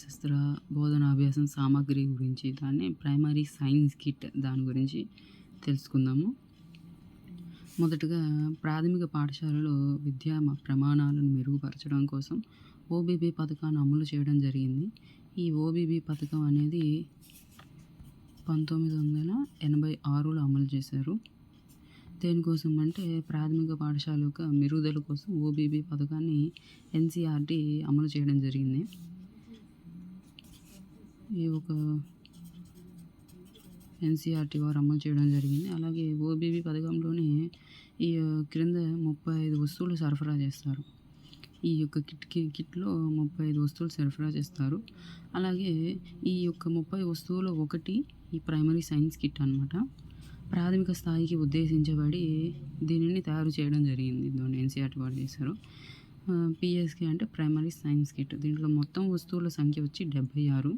శాస్త్ర బోధనాభ్యాసం సామగ్రి గురించి దాన్ని ప్రైమరీ సైన్స్ కిట్ దాని గురించి తెలుసుకుందాము. మొదటగా ప్రాథమిక పాఠశాలలో విద్యా ప్రమాణాలను మెరుగుపరచడం కోసం ఓబీబీ పథకాన్ని అమలు చేయడం జరిగింది. ఈ ఓబీబీ పథకం అనేది 1986లో అమలు చేశారు. దేనికోసం అంటే ప్రాథమిక పాఠశాల యొక్క మెరుగుదల కోసం ఓబీబీ పథకాన్ని ఎన్సీఆర్టీ అమలు చేయడం జరిగింది. ఈ ఒక ఎన్సీఆర్టీ వారు అమలు చేయడం జరిగింది. అలాగే ఓబీబీ పథకంలోని ఈ క్రింద 35 వస్తువులు సరఫరా చేస్తారు. ఈ యొక్క కిట్లో 35 వస్తువులు సరఫరా చేస్తారు. అలాగే ఈ యొక్క 30 వస్తువులు ఒకటి ఈ ప్రైమరీ సైన్స్ కిట్ అన్నమాట. ప్రాథమిక స్థాయికి ఉద్దేశించబడి దీనిని తయారు చేయడం జరిగింది. దీన్ని ఎన్సీఆర్టీ వారు చేశారు. పిఎస్కే అంటే ప్రైమరీ సైన్స్ కిట్. దీంట్లో మొత్తం వస్తువుల సంఖ్య వచ్చి 76.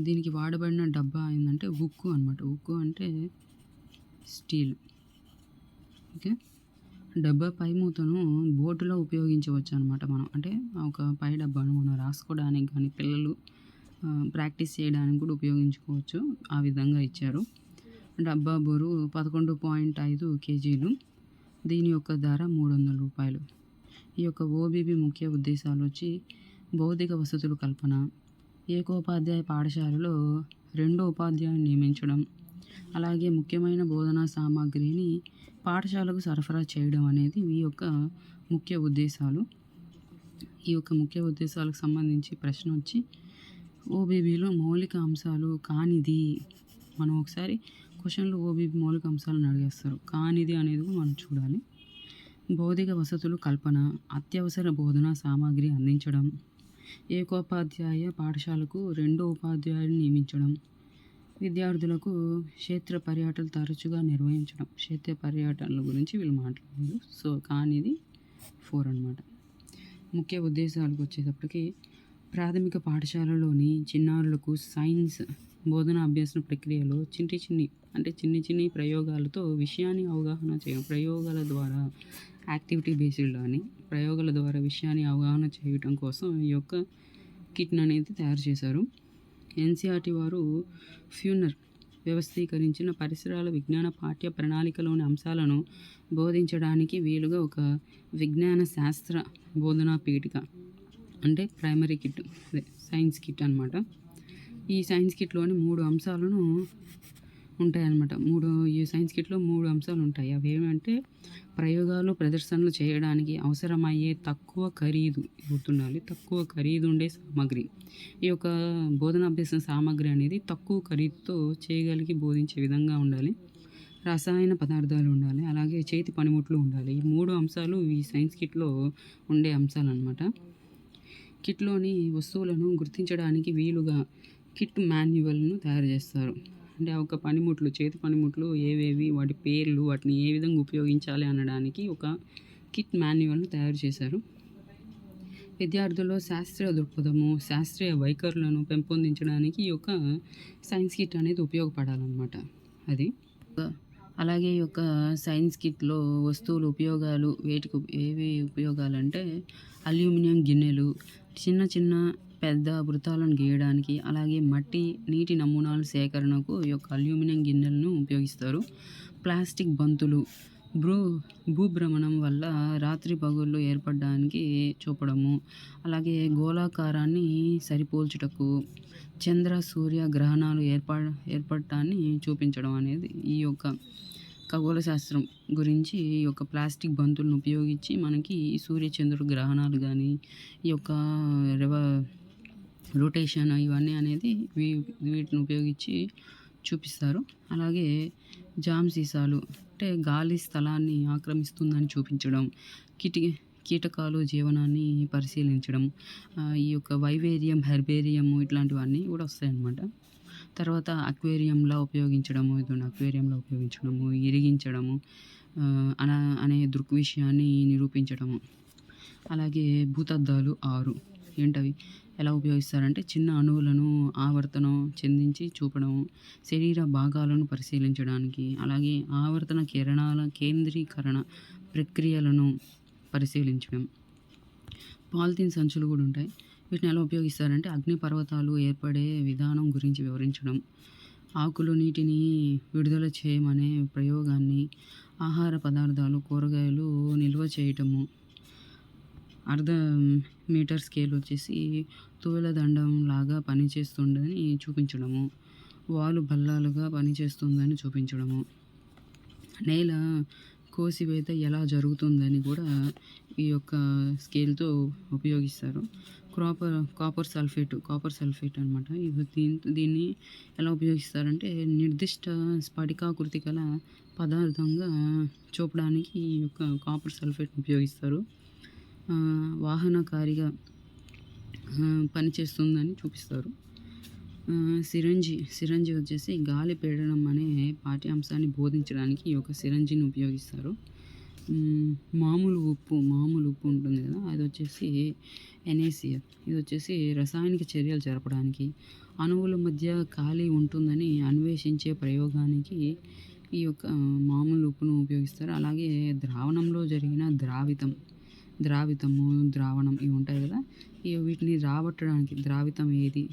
దీనికి వాడబడిన డబ్బా ఏంటంటే ఉక్కు అనమాట. ఉక్కు అంటే స్టీల్. ఓకే, డబ్బా పై మూతను బోటులో ఉపయోగించవచ్చు అనమాట. మనం అంటే ఒక పై డబ్బాను మనం రాసుకోవడానికి కానీ పిల్లలు ప్రాక్టీస్ చేయడానికి కూడా ఉపయోగించుకోవచ్చు. ఆ విధంగా ఇచ్చారు. డబ్బా బరువు 11.5 కేజీలు. దీని యొక్క ధర 300 రూపాయలు. ఈ యొక్క ఓబీబీ ముఖ్య ఉద్దేశాలు వచ్చి భౌతిక వసతుల కల్పన, ఏకోపాధ్యాయ పాఠశాలలో 2వ ఉపాధ్యాయుని నియమించడం, అలాగే ముఖ్యమైన బోధనా సామాగ్రిని పాఠశాలకు సరఫరా చేయడం అనేది ఈ యొక్క ముఖ్య ఉద్దేశాలు. ఈ యొక్క ముఖ్య ఉద్దేశాలకు సంబంధించి ప్రశ్న వచ్చి ఓబీబీలో మౌలిక అంశాలు కానిది. మనం ఒకసారి క్వశ్చన్లో ఓబీబీ మౌలిక అంశాలను అడిగేస్తారు. కానిది అనేది కూడా మనం చూడాలి. భౌతిక వసతులు కల్పన, అత్యవసర బోధనా సామాగ్రి అందించడం, ఏకోపాధ్యాయ పాఠశాలకు 2వ ఉపాధ్యాయుడిని నియమించడం, విద్యార్థులకు క్షేత్ర పర్యటనలు తరచుగా నిర్వహించడం. క్షేత్ర పర్యటనల గురించి వీళ్ళు మాట్లాడారు. సో కానిది 4 అన్నమాట. ముఖ్య ఉద్దేశాలకు వచ్చేటప్పటికి ప్రాథమిక పాఠశాలలోని చిన్నారులకు సైన్స్ బోధన అభ్యాసన ప్రక్రియలో చిన్ని ప్రయోగాలతో విషయాన్ని అవగాహన చేయడం. ప్రయోగాల ద్వారా యాక్టివిటీ బేస్డ్ అని ప్రయోగాల ద్వారా విషయాన్ని అవగాహన చేయడం కోసం ఈ యొక్క కిట్ని అనేది తయారు చేశారు. ఎన్సీఆర్టీ వారు ఫ్యూనర్ వ్యవస్థీకరించిన పరిసరాల విజ్ఞాన పాఠ్య ప్రణాళికలోని అంశాలను బోధించడానికి వీలుగా ఒక విజ్ఞాన శాస్త్ర బోధనా పీఠిక అంటే ప్రైమరీ కిట్, అదే సైన్స్ కిట్ అన్నమాట. ఈ సైన్స్ కిట్లోని 3 అంశాలను ఉంటాయన్నమాట. ఈ సైన్స్ కిట్లో 3 అంశాలు ఉంటాయి. అవి ఏమంటే ప్రయోగాలు ప్రదర్శనలు చేయడానికి అవసరమయ్యే తక్కువ ఖరీదు ఉండే సామాగ్రి. ఈ యొక్క బోధనాభ్యాస సామాగ్రి అనేది తక్కువ ఖరీదుతో చేయగలిగి బోధించే విధంగా ఉండాలి. రసాయన పదార్థాలు ఉండాలి. అలాగే చేతి పనిముట్లు ఉండాలి. ఈ 3 అంశాలు ఈ సైన్స్ కిట్లో ఉండే అంశాలు అన్నమాట. కిట్లోని వస్తువులను గుర్తించడానికి వీలుగా కిట్ మాన్యువల్ను తయారు చేస్తారు. అంటే ఒక పనిముట్లు, చేతి పనిముట్లు ఏవేవి, వాటి పేర్లు, వాటిని ఏ విధంగా ఉపయోగించాలి అనడానికి ఒక కిట్ మాన్యువల్ను తయారు చేశారు. విద్యార్థుల్లో శాస్త్రీయ దృక్పథము, శాస్త్రీయ వైఖరులను పెంపొందించడానికి ఈ యొక్క సైన్స్ కిట్ అనేది ఉపయోగపడాలన్నమాట. అది అలాగే ఈ యొక్క సైన్స్ కిట్లో వస్తువులు ఉపయోగాలు ఏవి ఉపయోగాలంటే అల్యూమినియం గిన్నెలు, చిన్న పెద్ద వృత్తాలను గీయడానికి, అలాగే నీటి నమూనాల సేకరణకు ఈ యొక్క అల్యూమినియం గిన్నెలను ఉపయోగిస్తారు. ప్లాస్టిక్ బంతులు భూభ్రమణం వల్ల రాత్రి పగుళ్ళు ఏర్పడడానికి చూపడము, అలాగే గోళాకారాన్ని సరిపోల్చుటకు, చంద్ర సూర్య గ్రహణాలు ఏర్పడటాన్ని చూపించడం అనేది ఈ యొక్క ఖగోళ శాస్త్రం గురించి ఈ యొక్క ప్లాస్టిక్ బంతులను ఉపయోగించి మనకి సూర్య చంద్రుడు గ్రహణాలు కానీ ఈ యొక్క రొటేషన్ ఇవన్నీ అనేది వీటిని ఉపయోగించి చూపిస్తారు. అలాగే జామ్ సీసాలు అంటే గాలి స్థలాన్ని ఆక్రమిస్తుందని చూపించడం, కీటకాలు జీవనాన్ని పరిశీలించడం, ఈ యొక్క వైవేరియం, హెర్బేరియం ఇట్లాంటివన్నీ కూడా వస్తాయన్నమాట. తర్వాత అక్వేరియంలో ఉపయోగించడము, ఇరిగించడము అనే దృగ్విషయాన్ని నిరూపించడము. అలాగే భూతద్దాలు 6 ఏంటవి ఎలా ఉపయోగిస్తారంటే చిన్న అణువులను ఆవర్తనం చెందించి చూపడం, శరీర భాగాలను పరిశీలించడానికి, అలాగే ఆవర్తన కిరణాల కేంద్రీకరణ ప్రక్రియలను పరిశీలించడం. పాలిథీన్ సంచులు కూడా ఉంటాయి. వీటిని ఎలా ఉపయోగిస్తారంటే అగ్నిపర్వతాలు ఏర్పడే విధానం గురించి వివరించడం, ఆకులు నీటిని విడుదల చేయమనే ప్రయోగాన్ని, ఆహార పదార్థాలు, కూరగాయలు నిల్వ చేయటము, అర్ధ మీటర్ స్కేల్ వచ్చేసి తూలదండం లాగా పనిచేస్తుందని చూపించడము, వాలు బల్లాలుగా పనిచేస్తుందని చూపించడము, నేల కోసివేత ఎలా జరుగుతుందని కూడా ఈ యొక్క స్కేల్తో ఉపయోగిస్తారు. కాపర్ సల్ఫేట్ అనమాట. దీన్ని ఎలా ఉపయోగిస్తారంటే నిర్దిష్ట స్ఫటికాకృతి గల పదార్థంగా చూపడానికి ఈ యొక్క కాపర్ సల్ఫేట్ని ఉపయోగిస్తారు. వాహనకారిగా పనిచేస్తుందని చూపిస్తారు. సిరంజి వచ్చేసి గాలి పీడనం అనే పాఠ్యాంశాన్ని బోధించడానికి ఈ యొక్క సిరంజిని ఉపయోగిస్తారు. మామూలు ఉప్పు ఉంటుంది కదా, అది వచ్చేసి NaCl. ఇది వచ్చేసి రసాయనిక చర్యలు జరపడానికి, అణువుల మధ్య ఖాళీ ఉంటుందని అన్వేషించే ప్రయోగానికి ఈ యొక్క మామూలు ఉప్పును ఉపయోగిస్తారు. అలాగే ద్రావణంలో జరిగిన ద్రావణం ఇవి ఉంటాయి కదా, వీటిని రాబట్టడానికి ద్రావితం ఏది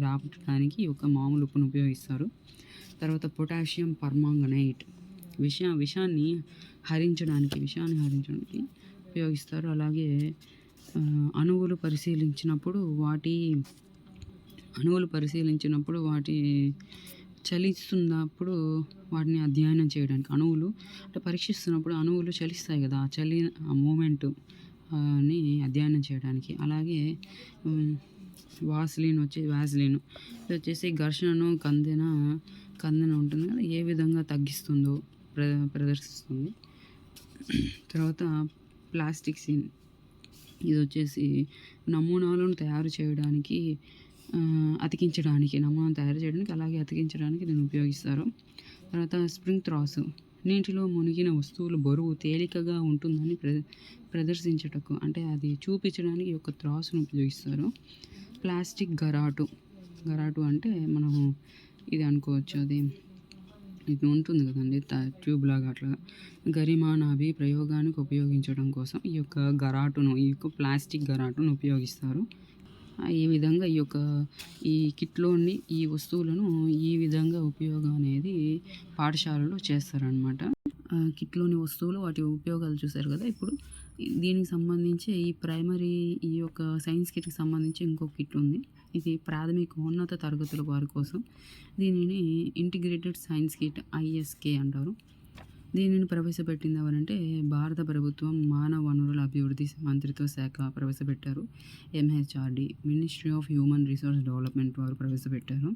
రాబట్టడానికి ఈ యొక్క మామూలు ఉప్పును ఉపయోగిస్తారు. తర్వాత పొటాషియం పర్మాంగనేట్ విషాన్ని హరించడానికి ఉపయోగిస్తారు. అలాగే అణువులు పరిశీలించినప్పుడు వాటి చలిస్తున్నప్పుడు వాటిని అధ్యయనం చేయడానికి, అణువులు అంటే పరీక్షిస్తున్నప్పుడు అణువులు చలిస్తాయి కదా, ఆ మూమెంట్ ని అధ్యయనం చేయడానికి. అలాగే వ్యాస్లిన్ ఇది వచ్చేసి ఘర్షణను కందెన ఉంటుంది కదా, ఏ విధంగా తగ్గిస్తుందో ప్రదర్శిస్తుంది. తర్వాత ప్లాస్టిక్సిన్, ఇది వచ్చేసి నమూనాలను తయారు చేయడానికి అలాగే అతికించడానికి దీన్ని ఉపయోగిస్తారు. తర్వాత స్ప్రింగ్ త్రాస్, నీటిలో మునిగిన వస్తువుల బరువు తేలికగా ఉంటుందని ప్రదర్శించటకు, అంటే అది చూపించడానికి ఈ యొక్క త్రాసును ఉపయోగిస్తారు. ప్లాస్టిక్ గరాటు అంటే మనం ఇది అనుకోవచ్చు, అది ఇది ఉంటుంది కదండి ట్యూబ్ లాగా, అట్లా గరిమానాభి ప్రయోగానికి ఉపయోగించడం కోసం ఈ యొక్క ప్లాస్టిక్ గరాటును ఉపయోగిస్తారు. ఈ విధంగా ఈ కిట్లోని ఈ వస్తువులను ఈ విధంగా ఉపయోగం అనేది పాఠశాలలో చేస్తారనమాట. కిట్లోని వస్తువులు వాటి ఉపయోగాలు చూశారు కదా. ఇప్పుడు దీనికి సంబంధించి ఈ యొక్క సైన్స్ కిట్కి సంబంధించి ఇంకొక కిట్ ఉంది. ఇది ప్రాథమిక ఉన్నత తరగతుల వారి కోసం. దీనిని ఇంటిగ్రేటెడ్ సైన్స్ కిట్ ISK అంటారు. దీనిని ప్రవేశపెట్టింది ఎవరంటే భారత ప్రభుత్వం మానవ వనరుల అభివృద్ధి మంత్రిత్వ శాఖ ప్రవేశపెట్టారు. MHRD, ministry of human resource development వారు ప్రవేశపెట్టారు.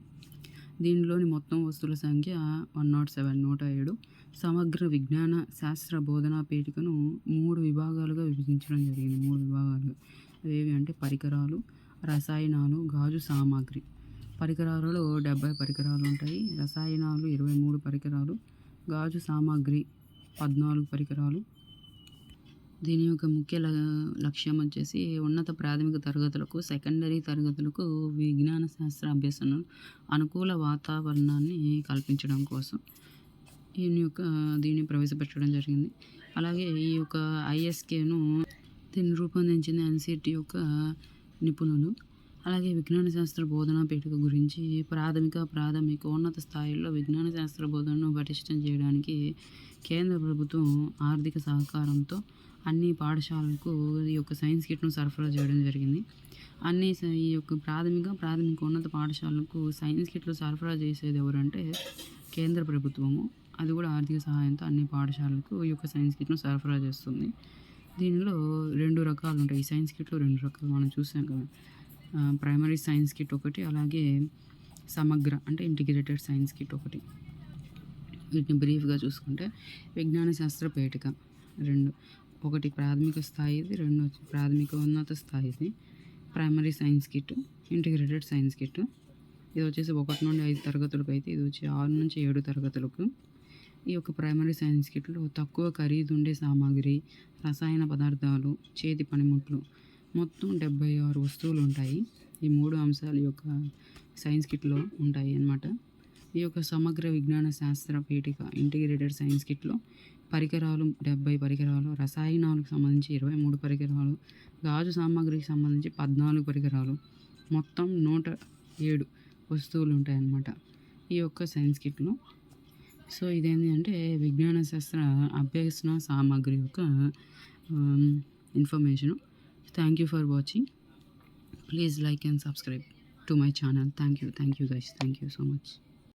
దీనిలోని మొత్తం వస్తువుల సంఖ్య 107. సమగ్ర విజ్ఞాన శాస్త్ర బోధనా పీఠికను 3 విభాగాలుగా విభజించడం జరిగింది. 3 విభాగాలు ఏవి అంటే పరికరాలు, రసాయనాలు, గాజు సామాగ్రి. పరికరాలలో 70 పరికరాలు ఉంటాయి. రసాయనాలు 23 పరికరాలు, గాజు సామాగ్రి 14 పరికరాలు. దీని యొక్క ముఖ్య లక్ష్యం వచ్చేసి ఉన్నత ప్రాథమిక తరగతులకు, సెకండరీ తరగతులకు విజ్ఞాన శాస్త్ర అభ్యసనం అనుకూల వాతావరణాన్ని కల్పించడం కోసం దీన్ని ప్రవేశపెట్టడం జరిగింది. అలాగే ఈ యొక్క ISKను దీన్ని రూపొందించిన NCT యొక్క నిపుణులు. అలాగే విజ్ఞాన శాస్త్ర బోధనా పీఠిక గురించి ప్రాథమిక ఉన్నత స్థాయిల్లో విజ్ఞాన శాస్త్ర బోధనను పటిష్టం చేయడానికి కేంద్ర ప్రభుత్వం ఆర్థిక సహకారంతో అన్ని పాఠశాలలకు ఈ యొక్క సైన్స్ కిట్ను సరఫరా చేయడం జరిగింది. ఈ యొక్క ప్రాథమిక ఉన్నత పాఠశాలలకు సైన్స్ కిట్లు సరఫరా చేసేది ఎవరంటే కేంద్ర ప్రభుత్వము. అది కూడా ఆర్థిక సహాయంతో అన్ని పాఠశాలలకు ఈ యొక్క సైన్స్ కిట్ను సరఫరా చేస్తుంది. దీనిలో 2 రకాలు ఉంటాయి. ఈ సైన్స్ కిట్లో 2 రకాలు మనం చూసాం కదా. ప్రైమరీ సైన్స్ కిట్ ఒకటి, అలాగే సమగ్ర అంటే ఇంటిగ్రేటెడ్ సైన్స్ కిట్ ఒకటి. వీటిని బ్రీఫ్గా చూసుకుంటే విజ్ఞాన శాస్త్ర పీఠిక 2, ఒకటి ప్రాథమిక స్థాయిది, 2 వచ్చి ప్రాథమిక ఉన్నత స్థాయిది. Primary science kit, integrated science kit. ఇది వచ్చేసి 1 నుండి 5 తరగతులకు అయితే, ఇది వచ్చి 6 నుంచి 7 తరగతులకు. ఈ యొక్క ప్రైమరీ సైన్స్ కిట్లో తక్కువ ఖరీదుండే సామాగ్రి, రసాయన పదార్థాలు, చేతి పనిముట్లు, మొత్తం 76 వస్తువులు ఉంటాయి. ఈ 3 అంశాలు ఈ యొక్క సైన్స్ కిట్లో ఉంటాయి అన్నమాట. ఈ యొక్క సమగ్ర విజ్ఞాన శాస్త్ర పీఠిక ఇంటిగ్రేటెడ్ సైన్స్ కిట్లో పరికరాలు 70 పరికరాలు, రసాయనాలకు సంబంధించి 23 పరికరాలు, గాజు సామాగ్రికి సంబంధించి 14 పరికరాలు, మొత్తం 107 వస్తువులు ఉంటాయన్నమాట ఈ యొక్క సైన్స్ కిట్లో. సో ఇదేంటి అంటే విజ్ఞాన శాస్త్ర అభ్యసన సామాగ్రి యొక్క information. Thank you for watching. Please like and subscribe to my channel. Thank you guys. Thank you so much.